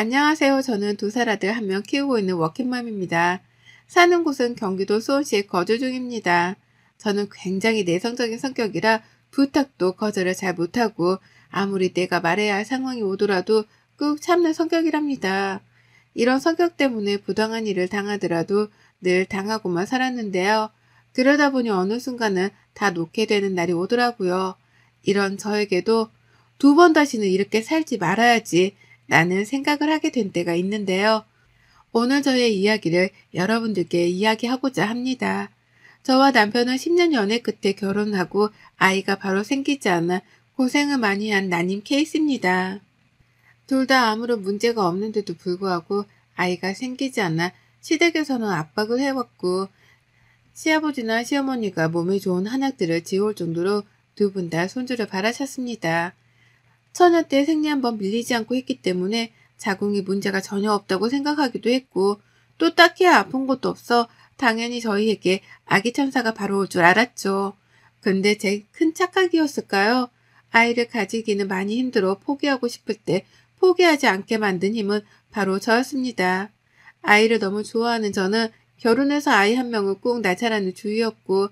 안녕하세요. 저는 두 살 아들 한 명 키우고 있는 워킹맘입니다. 사는 곳은 경기도 수원시에 거주 중입니다. 저는 굉장히 내성적인 성격이라 부탁도 거절을 잘 못하고 아무리 내가 말해야 할 상황이 오더라도 꾹 참는 성격이랍니다. 이런 성격 때문에 부당한 일을 당하더라도 늘 당하고만 살았는데요. 그러다 보니 어느 순간은 다 놓게 되는 날이 오더라고요. 이런 저에게도 두 번 다시는 이렇게 살지 말아야지 라는 생각을 하게 된 때가 있는데요. 오늘 저의 이야기를 여러분들께 이야기하고자 합니다. 저와 남편은 10년 연애 끝에 결혼하고 아이가 바로 생기지 않아 고생을 많이 한 난임 케이스입니다. 둘 다 아무런 문제가 없는데도 불구하고 아이가 생기지 않아 시댁에서는 압박을 해왔고 시아버지나 시어머니가 몸에 좋은 한약들을 지어올 정도로 두 분 다 손주를 바라셨습니다. 처녀 때 생리 한번 밀리지 않고 했기 때문에 자궁이 문제가 전혀 없다고 생각하기도 했고 또 딱히 아픈 것도 없어 당연히 저희에게 아기 천사가 바로 올 줄 알았죠. 근데 제 큰 착각이었을까요? 아이를 가지기는 많이 힘들어 포기하고 싶을 때 포기하지 않게 만든 힘은 바로 저였습니다. 아이를 너무 좋아하는 저는 결혼해서 아이 한 명을 꼭 낳자라는 주의였고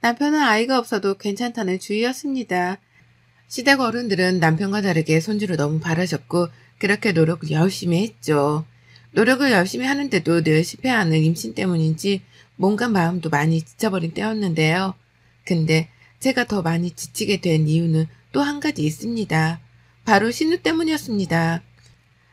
남편은 아이가 없어도 괜찮다는 주의였습니다. 시댁 어른들은 남편과 다르게 손주를 너무 바라셨고 그렇게 노력을 열심히 했죠. 노력을 열심히 하는데도 늘 실패하는 임신 때문인지 몸과 마음도 많이 지쳐버린 때였는데요. 근데 제가 더 많이 지치게 된 이유는 또 한 가지 있습니다. 바로 신우 때문이었습니다.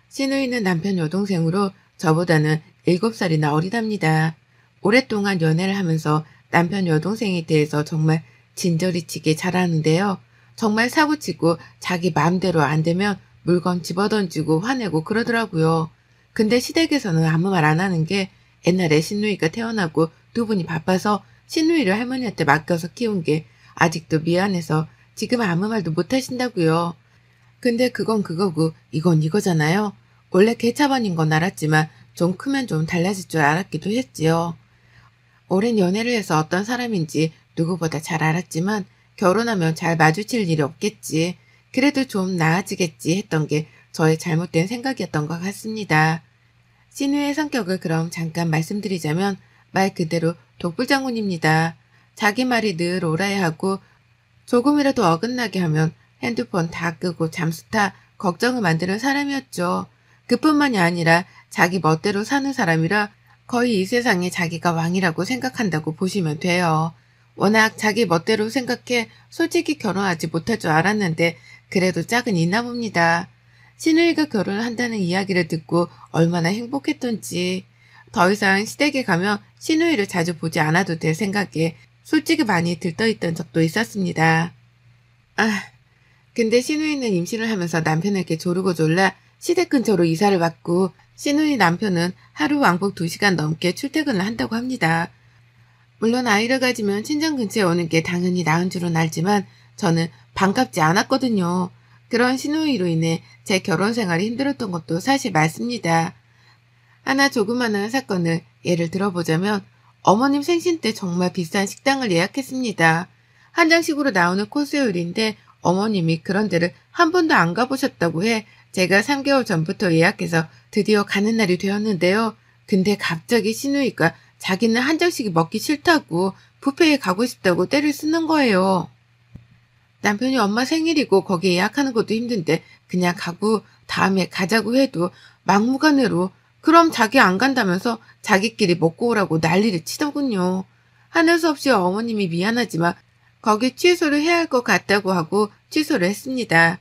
신우이는 남편 여동생으로 저보다는 7살이나 어리답니다. 오랫동안 연애를 하면서 남편 여동생에 대해서 정말 진저리치게 잘하는데요. 정말 사고치고 자기 마음대로 안 되면 물건 집어던지고 화내고 그러더라고요. 근데 시댁에서는 아무 말 안 하는 게 옛날에 신우이가 태어나고 두 분이 바빠서 신우이를 할머니한테 맡겨서 키운 게 아직도 미안해서 지금 아무 말도 못 하신다고요. 근데 그건 그거고 이건 이거잖아요. 원래 개차반인 건 알았지만 좀 크면 좀 달라질 줄 알았기도 했지요. 오랜 연애를 해서 어떤 사람인지 누구보다 잘 알았지만 결혼하면 잘 마주칠 일이 없겠지. 그래도 좀 나아지겠지 했던 게 저의 잘못된 생각이었던 것 같습니다. 신우의 성격을 그럼 잠깐 말씀드리자면 말 그대로 독불장군입니다. 자기 말이 늘 옳아야 하고 조금이라도 어긋나게 하면 핸드폰 다 끄고 잠수타 걱정을 만드는 사람이었죠. 그뿐만이 아니라 자기 멋대로 사는 사람이라 거의 이 세상에 자기가 왕이라고 생각한다고 보시면 돼요. 워낙 자기 멋대로 생각해 솔직히 결혼하지 못할 줄 알았는데 그래도 짝은 있나 봅니다. 신우이가 결혼을 한다는 이야기를 듣고 얼마나 행복했던지 더 이상 시댁에 가면 신우이를 자주 보지 않아도 될 생각에 솔직히 많이 들떠있던 적도 있었습니다. 근데 신우이는 임신을 하면서 남편에게 조르고 졸라 시댁 근처로 이사를 왔고 신우이 남편은 하루 왕복 2시간 넘게 출퇴근을 한다고 합니다. 물론 아이를 가지면 친정 근처에 오는 게 당연히 나은 줄은 알지만 저는 반갑지 않았거든요. 그런 신우이로 인해 제 결혼 생활이 힘들었던 것도 사실 맞습니다. 하나 조그마한 사건을 예를 들어보자면 어머님 생신 때 정말 비싼 식당을 예약했습니다. 한정식으로 나오는 코스 요리인데 어머님이 그런 데를 한 번도 안 가보셨다고 해 제가 3개월 전부터 예약해서 드디어 가는 날이 되었는데요. 근데 갑자기 신우이가 자기는 한정식이 먹기 싫다고 뷔페에 가고 싶다고 떼를 쓰는 거예요. 남편이 엄마 생일이고 거기 예약하는 것도 힘든데 그냥 가고 다음에 가자고 해도 막무가내로 그럼 자기 안 간다면서 자기끼리 먹고 오라고 난리를 치더군요. 하는 수 없이 어머님이 미안하지만 거기 취소를 해야 할 것 같다고 하고 취소를 했습니다.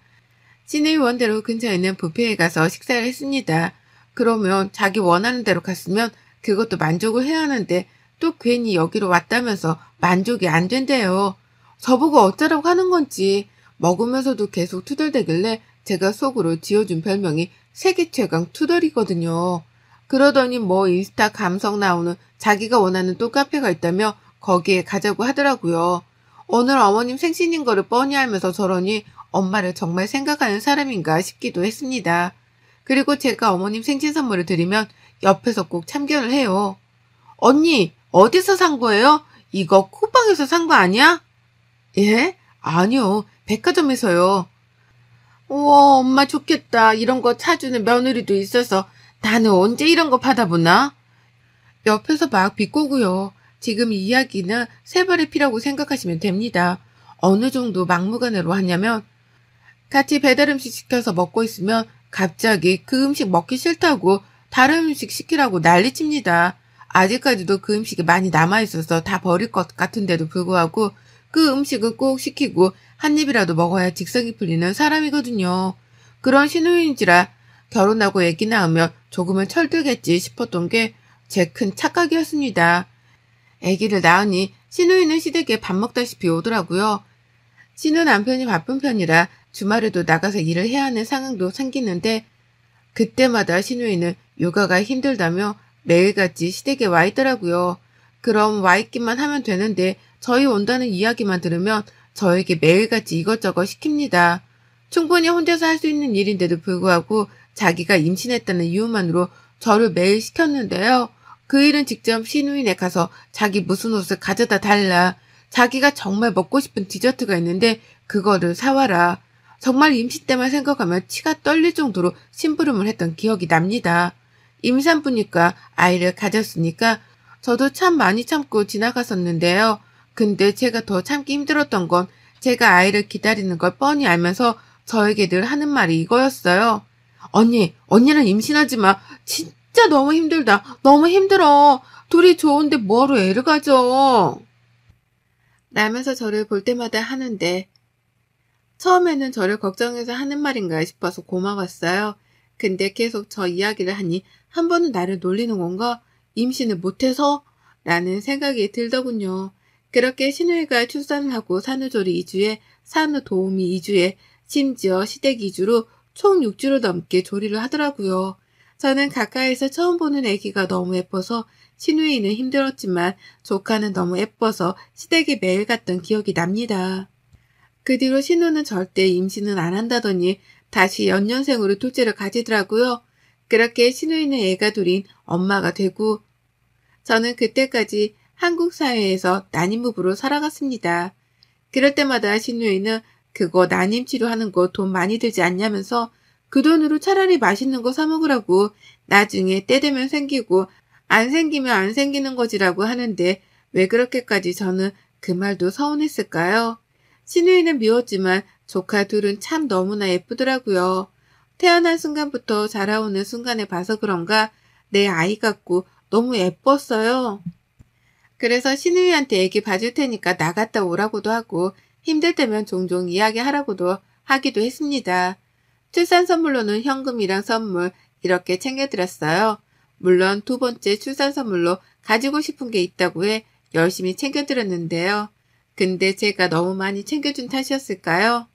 시내의 원대로 근처에 있는 뷔페에 가서 식사를 했습니다. 그러면 자기 원하는 대로 갔으면 그것도 만족을 해야 하는데 또 괜히 여기로 왔다면서 만족이 안 된대요. 저보고 어쩌라고 하는 건지 먹으면서도 계속 투덜대길래 제가 속으로 지어준 별명이 세계 최강 투덜이거든요. 그러더니 뭐 인스타 감성 나오는 자기가 원하는 또 카페가 있다며 거기에 가자고 하더라고요. 오늘 어머님 생신인 거를 뻔히 알면서 저러니 엄마를 정말 생각하는 사람인가 싶기도 했습니다. 그리고 제가 어머님 생신 선물을 드리면 옆에서 꼭 참견을 해요. 언니, 어디서 산 거예요? 이거 쿠팡에서 산 거 아니야? 예? 아니요, 백화점에서요. 우와, 엄마 좋겠다. 이런 거 사주는 며느리도 있어서 나는 언제 이런 거 받아보나? 옆에서 막 비꼬고요. 지금 이 이야기는 세 발의 피라고 생각하시면 됩니다. 어느 정도 막무가내로 하냐면 같이 배달 음식 시켜서 먹고 있으면 갑자기 그 음식 먹기 싫다고 다른 음식 시키라고 난리칩니다. 아직까지도 그 음식이 많이 남아있어서 다 버릴 것 같은데도 불구하고 그 음식은 꼭 시키고 한 입이라도 먹어야 직성이 풀리는 사람이거든요. 그런 신우인지라 결혼하고 애기 낳으면 조금은 철들겠지 싶었던 게 제 큰 착각이었습니다. 애기를 낳으니 신우이는 시댁에 밥 먹다시피 오더라고요. 신우 남편이 바쁜 편이라 주말에도 나가서 일을 해야 하는 상황도 생기는데 그때마다 신우이는 육아가 힘들다며 매일같이 시댁에 와 있더라고요. 그럼 와 있기만 하면 되는데 저희 온다는 이야기만 들으면 저에게 매일같이 이것저것 시킵니다. 충분히 혼자서 할 수 있는 일인데도 불구하고 자기가 임신했다는 이유만으로 저를 매일 시켰는데요. 그 일은 직접 신우인에 가서 자기 무슨 옷을 가져다 달라. 자기가 정말 먹고 싶은 디저트가 있는데 그거를 사와라. 정말 임신 때만 생각하면 치가 떨릴 정도로 심부름을 했던 기억이 납니다. 임산부니까 아이를 가졌으니까 저도 참 많이 참고 지나갔었는데요. 근데 제가 더 참기 힘들었던 건 제가 아이를 기다리는 걸 뻔히 알면서 저에게 늘 하는 말이 이거였어요. 언니는 임신하지 마. 진짜 너무 힘들다. 너무 힘들어. 둘이 좋은데 뭐하러 애를 가져. 라면서 저를 볼 때마다 하는데 처음에는 저를 걱정해서 하는 말인가 싶어서 고마웠어요. 근데 계속 저 이야기를 하니 한 번은 나를 놀리는 건가? 임신을 못해서? 라는 생각이 들더군요. 그렇게 신우이가 출산을 하고 산후조리 2주에 산후도우미 2주에 심지어 시댁 2주로 총 6주로 넘게 조리를 하더라고요. 저는 가까이서 처음 보는 아기가 너무 예뻐서 신우이는 힘들었지만 조카는 너무 예뻐서 시댁에 매일 갔던 기억이 납니다. 그 뒤로 신우는 절대 임신은 안 한다더니 다시 연년생으로 둘째를 가지더라고요. 그렇게 신우이는 애가 둘인 엄마가 되고 저는 그때까지 한국 사회에서 난임부부로 살아갔습니다. 그럴 때마다 신우이는 그거 난임 치료하는 거 돈 많이 들지 않냐면서 그 돈으로 차라리 맛있는 거 사 먹으라고 나중에 때 되면 생기고 안 생기면 안 생기는 거지라고 하는데 왜 그렇게까지 저는 그 말도 서운했을까요? 신우이는 미웠지만 조카 둘은 참 너무나 예쁘더라고요. 태어난 순간부터 자라오는 순간에 봐서 그런가 내 아이 같고 너무 예뻤어요. 그래서 신우이한테 애기 봐줄 테니까 나갔다 오라고도 하고 힘들 때면 종종 이야기하라고도 하기도 했습니다. 출산 선물로는 현금이랑 선물 이렇게 챙겨드렸어요. 물론 두 번째 출산 선물로 가지고 싶은 게 있다고 해 열심히 챙겨드렸는데요. 근데 제가 너무 많이 챙겨준 탓이었을까요?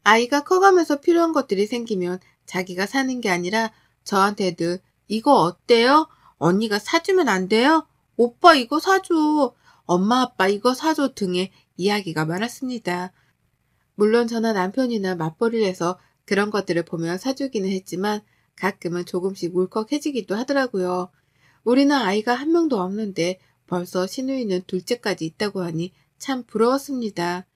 아이가 커가면서 필요한 것들이 생기면 자기가 사는 게 아니라 저한테 늘 이거 어때요? 언니가 사주면 안 돼요? 오빠 이거 사줘. 엄마 아빠 이거 사줘 등의 이야기가 많았습니다. 물론 저나 남편이나 맞벌이를 해서 그런 것들을 보면 사주기는 했지만 가끔은 조금씩 울컥해지기도 하더라고요. 우리는 아이가 한 명도 없는데 벌써 신우이는 둘째까지 있다고 하니 참 부러웠습니다.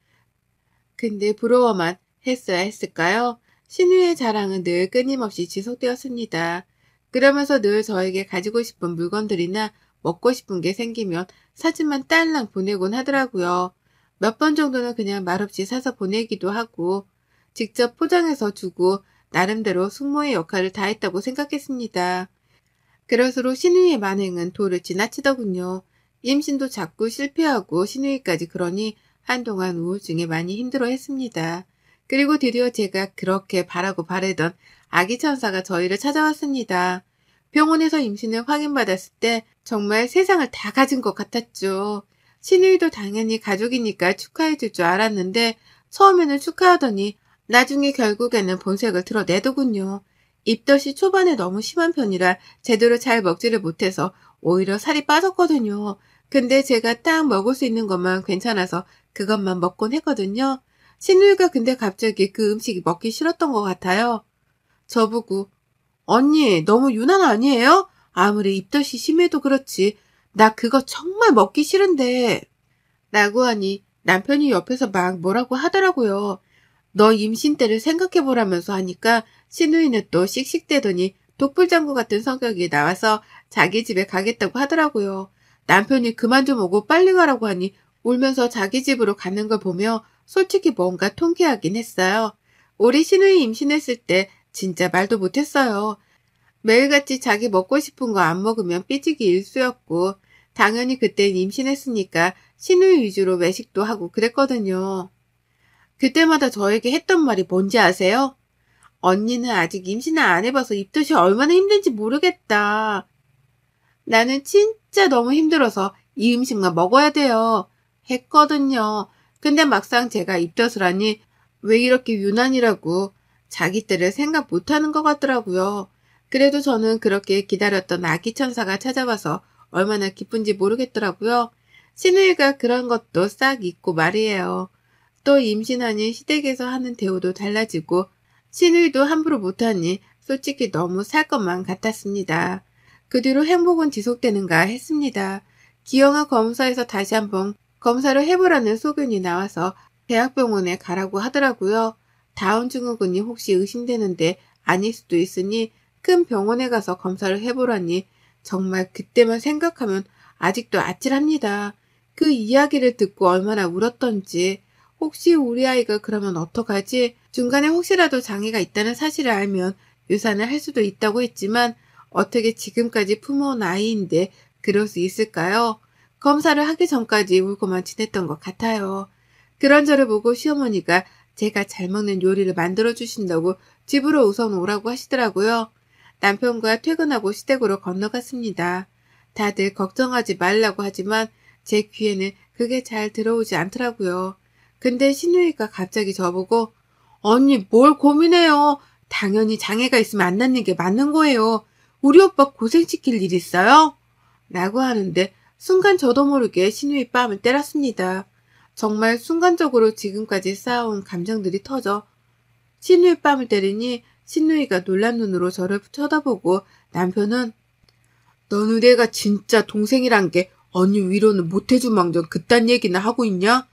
근데 부러워만 했어야 했을까요? 신우의 자랑은 늘 끊임없이 지속되었습니다. 그러면서 늘 저에게 가지고 싶은 물건들이나 먹고 싶은 게 생기면 사진만 딸랑 보내곤 하더라고요. 몇 번 정도는 그냥 말없이 사서 보내기도 하고 직접 포장해서 주고 나름대로 숙모의 역할을 다했다고 생각했습니다. 그럴수록 신우이의 만행은 도를 지나치더군요. 임신도 자꾸 실패하고 신우이까지 그러니 한동안 우울증에 많이 힘들어했습니다. 그리고 드디어 제가 그렇게 바라고 바래던 아기 천사가 저희를 찾아왔습니다. 병원에서 임신을 확인받았을 때 정말 세상을 다 가진 것 같았죠. 신우이도 당연히 가족이니까 축하해 줄 줄 알았는데 처음에는 축하하더니 나중에 결국에는 본색을 드러내더군요. 입덧이 초반에 너무 심한 편이라 제대로 잘 먹지를 못해서 오히려 살이 빠졌거든요. 근데 제가 딱 먹을 수 있는 것만 괜찮아서 그것만 먹곤 했거든요. 신우이가 근데 갑자기 그 음식이 먹기 싫었던 것 같아요. 저보고 언니 너무 유난 아니에요? 아무리 입덧이 심해도 그렇지. 나 그거 정말 먹기 싫은데. 라고 하니 남편이 옆에서 막 뭐라고 하더라고요. 너 임신 때를 생각해보라면서 하니까 시누이는 또 씩씩대더니 독불장구 같은 성격이 나와서 자기 집에 가겠다고 하더라고요. 남편이 그만 좀 오고 빨리 가라고 하니 울면서 자기 집으로 가는 걸 보며 솔직히 뭔가 통쾌하긴 했어요. 우리 시누이 임신했을 때 진짜 말도 못했어요. 매일같이 자기 먹고 싶은 거 안 먹으면 삐지기 일쑤였고 당연히 그땐 임신했으니까 시누이 위주로 외식도 하고 그랬거든요. 그때마다 저에게 했던 말이 뭔지 아세요? 언니는 아직 임신을 안 해봐서 입덧이 얼마나 힘든지 모르겠다. 나는 진짜 너무 힘들어서 이 음식만 먹어야 돼요. 했거든요. 근데 막상 제가 입덧을 하니 왜 이렇게 유난이라고 자기 때를 생각 못하는 것 같더라고요. 그래도 저는 그렇게 기다렸던 아기 천사가 찾아와서 얼마나 기쁜지 모르겠더라고요. 시누이가 그런 것도 싹 잊고 말이에요. 또 임신하니 시댁에서 하는 대우도 달라지고 시누이도 함부로 못하니 솔직히 너무 살 것만 같았습니다. 그 뒤로 행복은 지속되는가 했습니다. 기형아 검사에서 다시 한번 검사를 해보라는 소견이 나와서 대학병원에 가라고 하더라고요. 다운증후군이 혹시 의심되는데 아닐 수도 있으니 큰 병원에 가서 검사를 해보라니 정말 그때만 생각하면 아직도 아찔합니다. 그 이야기를 듣고 얼마나 울었던지 혹시 우리 아이가 그러면 어떡하지? 중간에 혹시라도 장애가 있다는 사실을 알면 유산을 할 수도 있다고 했지만 어떻게 지금까지 품어온 아이인데 그럴 수 있을까요? 검사를 하기 전까지 울고만 지냈던 것 같아요. 그런 저를 보고 시어머니가 제가 잘 먹는 요리를 만들어 주신다고 집으로 우선 오라고 하시더라고요. 남편과 퇴근하고 시댁으로 건너갔습니다. 다들 걱정하지 말라고 하지만 제 귀에는 그게 잘 들어오지 않더라고요. 근데 시누이가 갑자기 저보고 언니 뭘 고민해요. 당연히 장애가 있으면 안 낳는 게 맞는 거예요. 우리 오빠 고생시킬 일 있어요? 라고 하는데 순간 저도 모르게 시누이 뺨을 때렸습니다. 정말 순간적으로 지금까지 쌓아온 감정들이 터져 시누이 뺨을 때리니 시누이가 놀란 눈으로 저를 쳐다보고 남편은 너는 내가 진짜 동생이란 게 언니 위로는 못해준 망정 그딴 얘기나 하고 있냐?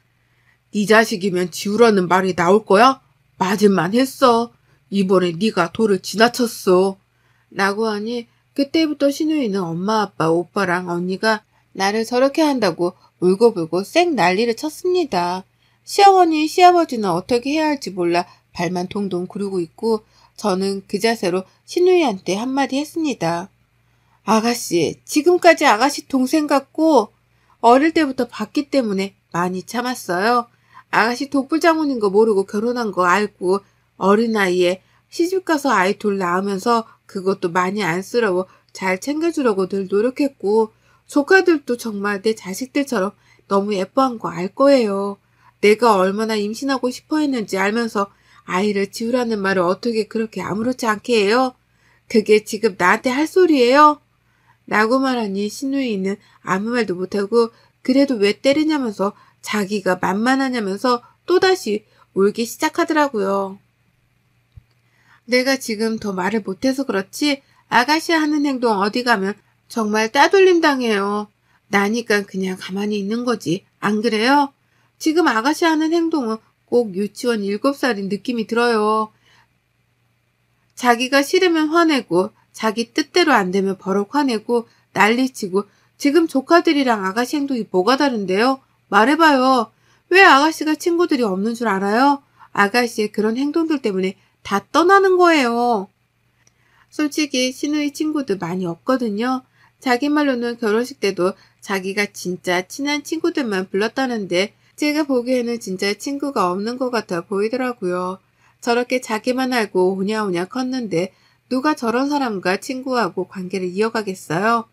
네 자식이면 지우라는 말이 나올 거야? 맞을만 했어. 이번에 네가 도를 지나쳤어. 라고 하니 그때부터 시누이는 엄마, 아빠, 오빠랑 언니가 나를 저렇게 한다고 울고불고 쌩 난리를 쳤습니다. 시어머니, 시아버지는 어떻게 해야 할지 몰라 발만 동동 구르고 있고 저는 그 자세로 시누이한테 한마디 했습니다. 아가씨, 지금까지 아가씨 동생 같고 어릴 때부터 봤기 때문에 많이 참았어요. 아가씨 독불장군인 거 모르고 결혼한 거 알고 어린아이에 시집가서 아이 둘 낳으면서 그것도 많이 안쓰러워 잘 챙겨주려고 늘 노력했고 조카들도 정말 내 자식들처럼 너무 예뻐한 거 알 거예요. 내가 얼마나 임신하고 싶어 했는지 알면서 아이를 지우라는 말을 어떻게 그렇게 아무렇지 않게 해요? 그게 지금 나한테 할 소리예요? 라고 말하니 시누이는 아무 말도 못하고 그래도 왜 때리냐면서 자기가 만만하냐면서 또다시 울기 시작하더라고요. 내가 지금 더 말을 못해서 그렇지 아가씨 하는 행동 어디 가면 정말 따돌림 당해요. 나니까 그냥 가만히 있는 거지. 안 그래요? 지금 아가씨 하는 행동은 꼭 유치원 7살인 느낌이 들어요. 자기가 싫으면 화내고 자기 뜻대로 안 되면 버럭 화내고 난리치고 지금 조카들이랑 아가씨 행동이 뭐가 다른데요? 말해봐요. 왜 아가씨가 친구들이 없는 줄 알아요? 아가씨의 그런 행동들 때문에 다 떠나는 거예요. 솔직히 시누이 친구들 많이 없거든요. 자기 말로는 결혼식 때도 자기가 진짜 친한 친구들만 불렀다는데 제가 보기에는 진짜 친구가 없는 것 같아 보이더라고요. 저렇게 자기만 알고 오냐오냐 컸는데 누가 저런 사람과 친구하고 관계를 이어가겠어요?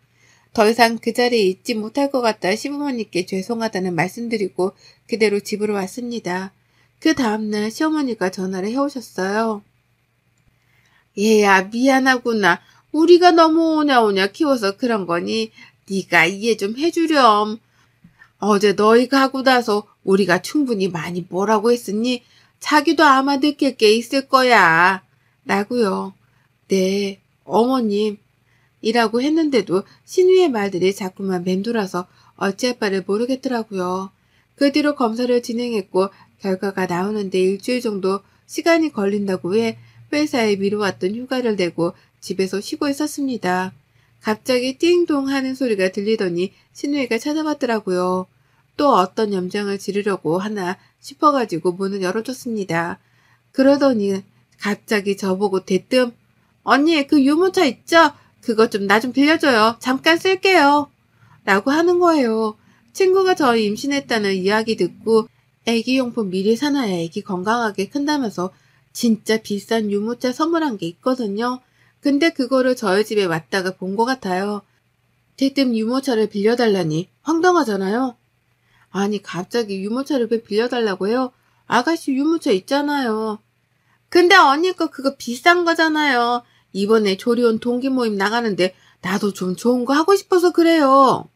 더 이상 그 자리에 있지 못할 것 같다 시부모님께 죄송하다는 말씀드리고 그대로 집으로 왔습니다. 그 다음날 시어머니가 전화를 해오셨어요. 얘야 미안하구나. 우리가 너무 오냐오냐 키워서 그런 거니 네가 이해 좀 해주렴. 어제 너희가 하고 나서 우리가 충분히 많이 뭐라고 했으니 자기도 아마 느낄 게 있을 거야. 라고요. 네, 어머님. 이라고 했는데도 신우의 말들이 자꾸만 맴돌아서 어찌할 바를 모르겠더라고요. 그 뒤로 검사를 진행했고 결과가 나오는데 일주일 정도 시간이 걸린다고 해 회사에 미뤄왔던 휴가를 내고 집에서 쉬고 있었습니다. 갑자기 띵동 하는 소리가 들리더니 신우이가 찾아왔더라고요. 또 어떤 염장을 지르려고 하나 싶어가지고 문을 열어줬습니다. 그러더니 갑자기 저보고 대뜸 언니 그 유모차 있죠? 그거 좀 나 좀 빌려줘요. 잠깐 쓸게요. 라고 하는 거예요. 친구가 저희 임신했다는 이야기 듣고 애기용품 미리 사놔야 애기 건강하게 큰다면서 진짜 비싼 유모차 선물한 게 있거든요. 근데 그거를 저희 집에 왔다가 본 것 같아요. 대뜸 유모차를 빌려달라니 황당하잖아요. 아니 갑자기 유모차를 왜 빌려달라고 해요? 아가씨 유모차 있잖아요. 근데 언니 거 그거 비싼 거잖아요. 이번에 조리원 동기 모임 나가는데 나도 좀 좋은 거 하고 싶어서 그래요.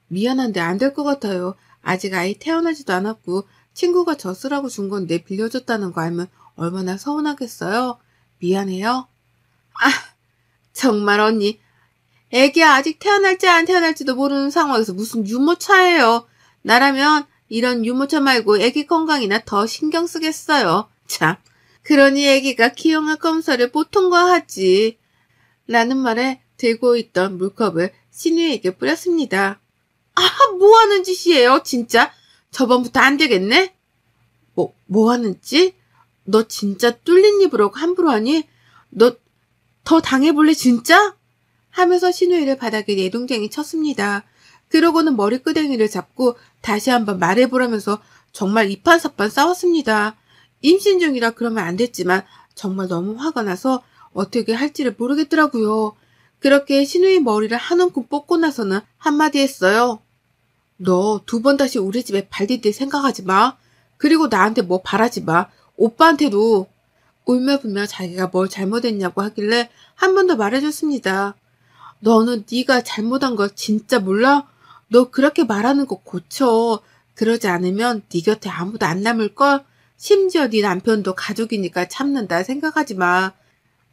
미안한데 안 될 것 같아요. 아직 아이 태어나지도 않았고 친구가 저 쓰라고 준 건데 빌려줬다는 거 알면 얼마나 서운하겠어요. 미안해요. 아, 정말 언니. 애기 아직 태어날지 안 태어날지도 모르는 상황에서 무슨 유모차예요. 나라면 이런 유모차 말고 애기 건강이나 더 신경 쓰겠어요. 참. 그러니 애기가 기형아 검사를 보통과 하지. 라는 말에 들고 있던 물컵을 신우에게 뿌렸습니다. 아, 뭐 하는 짓이에요, 진짜? 저번부터 안 되겠네? 뭐 하는 짓? 너 진짜 뚫린 입으로 함부로 하니? 너 더 당해볼래, 진짜? 하면서 신우이를 바닥에 내동댕이 쳤습니다. 그러고는 머리끄댕이를 잡고 다시 한번 말해보라면서 정말 이판사판 싸웠습니다. 임신 중이라 그러면 안 됐지만 정말 너무 화가 나서 어떻게 할지를 모르겠더라고요. 그렇게 신우이 머리를 한 움큼 뽑고 나서는 한마디 했어요. 너 2번 다시 우리 집에 발디딜 생각하지 마. 그리고 나한테 뭐 바라지 마. 오빠한테도. 울며불며 자기가 뭘 잘못했냐고 하길래 한 번 더 말해줬습니다. 너는 네가 잘못한 걸 진짜 몰라? 너 그렇게 말하는 거 고쳐. 그러지 않으면 네 곁에 아무도 안 남을걸? 심지어 네 남편도 가족이니까 참는다 생각하지 마.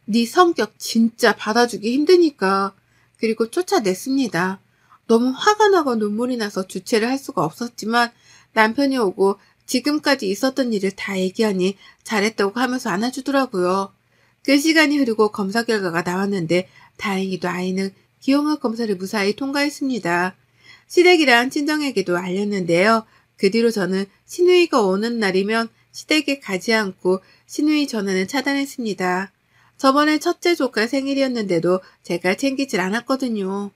네 성격 진짜 받아주기 힘드니까. 그리고 쫓아냈습니다. 너무 화가 나고 눈물이 나서 주체를 할 수가 없었지만 남편이 오고 지금까지 있었던 일을 다 얘기하니 잘했다고 하면서 안아주더라고요. 그 시간이 흐르고 검사 결과가 나왔는데 다행히도 아이는 기형아 검사를 무사히 통과했습니다. 시댁이랑 친정에게도 알렸는데요. 그 뒤로 저는 신우이가 오는 날이면 시댁에 가지 않고 신우이 전화는 차단했습니다. 저번에 첫째 조카 생일이었는데도 제가 챙기질 않았거든요.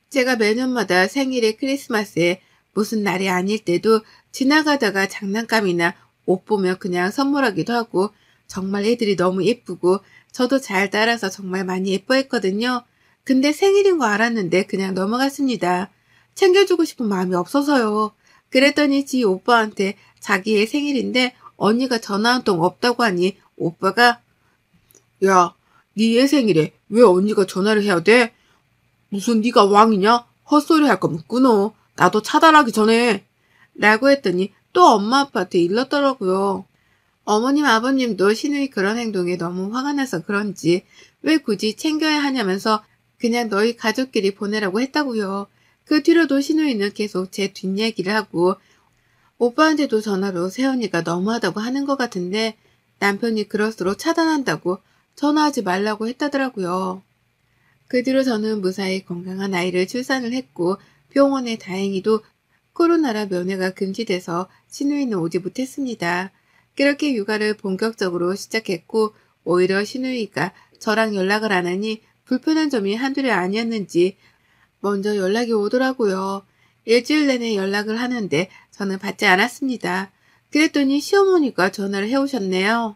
제가 매년마다 생일에 크리스마스에 무슨 날이 아닐 때도 지나가다가 장난감이나 옷 보며 그냥 선물하기도 하고 정말 애들이 너무 예쁘고 저도 잘 따라서 정말 많이 예뻐했거든요. 근데 생일인 거 알았는데 그냥 넘어갔습니다. 챙겨주고 싶은 마음이 없어서요. 그랬더니 지 오빠한테 자기의 생일인데 언니가 전화 한 통 없다고 하니 오빠가 야, 네 생일에 왜 언니가 전화를 해야 돼? 무슨 네가 왕이냐? 헛소리 할 거면 끊어. 나도 차단하기 전에. 라고 했더니 또 엄마 아빠한테 일렀더라고요. 어머님 아버님도 신우이 그런 행동에 너무 화가 나서 그런지 왜 굳이 챙겨야 하냐면서 그냥 너희 가족끼리 보내라고 했다고요. 그 뒤로도 신우이는 계속 제 뒷얘기를 하고 오빠한테도 전화로 새언니가 너무하다고 하는 것 같은데 남편이 그럴수록 차단한다고 전화하지 말라고 했다더라고요. 그 뒤로 저는 무사히 건강한 아이를 출산을 했고 병원에 다행히도 코로나라 면회가 금지돼서 신우이는 오지 못했습니다. 그렇게 육아를 본격적으로 시작했고 오히려 신우이가 저랑 연락을 안 하니 불편한 점이 한둘이 아니었는지 먼저 연락이 오더라고요. 일주일 내내 연락을 하는데 저는 받지 않았습니다. 그랬더니 시어머니가 전화를 해오셨네요.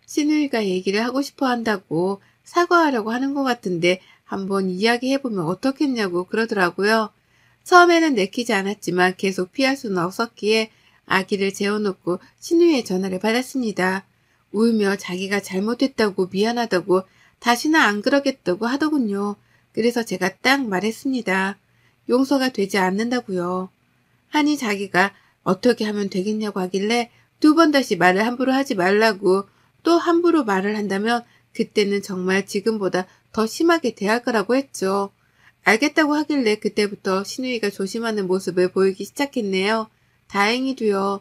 신우이가 얘기를 하고 싶어 한다고 사과하려고 하는 것 같은데 한번 이야기해보면 어떻겠냐고 그러더라고요. 처음에는 내키지 않았지만 계속 피할 수는 없었기에 아기를 재워놓고 신우이의 전화를 받았습니다. 울며 자기가 잘못했다고 미안하다고 다시는 안 그러겠다고 하더군요. 그래서 제가 딱 말했습니다. 용서가 되지 않는다고요. 하니 자기가 어떻게 하면 되겠냐고 하길래 2번 다시 말을 함부로 하지 말라고 또 함부로 말을 한다면 그때는 정말 지금보다 더 심하게 대할 거라고 했죠. 알겠다고 하길래 그때부터 신우이가 조심하는 모습을 보이기 시작했네요. 다행히도요.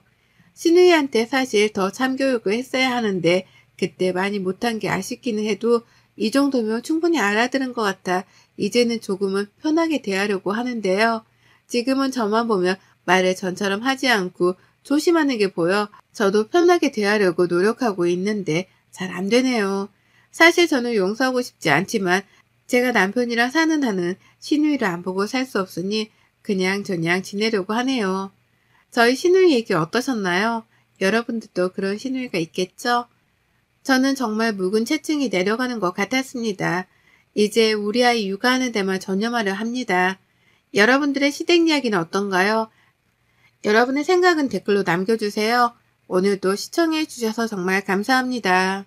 신우이한테 사실 더 참교육을 했어야 하는데 그때 많이 못한 게 아쉽기는 해도 이 정도면 충분히 알아들은 것 같아 이제는 조금은 편하게 대하려고 하는데요. 지금은 저만 보면 말을 전처럼 하지 않고 조심하는 게 보여 저도 편하게 대하려고 노력하고 있는데 잘 안 되네요. 사실 저는 용서하고 싶지 않지만 제가 남편이랑 사는 한은 신우이를 안 보고 살 수 없으니 그냥 저냥 지내려고 하네요. 저희 시누이 얘기 어떠셨나요? 여러분들도 그런 시누이가 있겠죠? 저는 정말 묵은 체증이 내려가는 것 같았습니다. 이제 우리 아이 육아하는 데만 전념하려 합니다. 여러분들의 시댁 이야기는 어떤가요? 여러분의 생각은 댓글로 남겨주세요. 오늘도 시청해 주셔서 정말 감사합니다.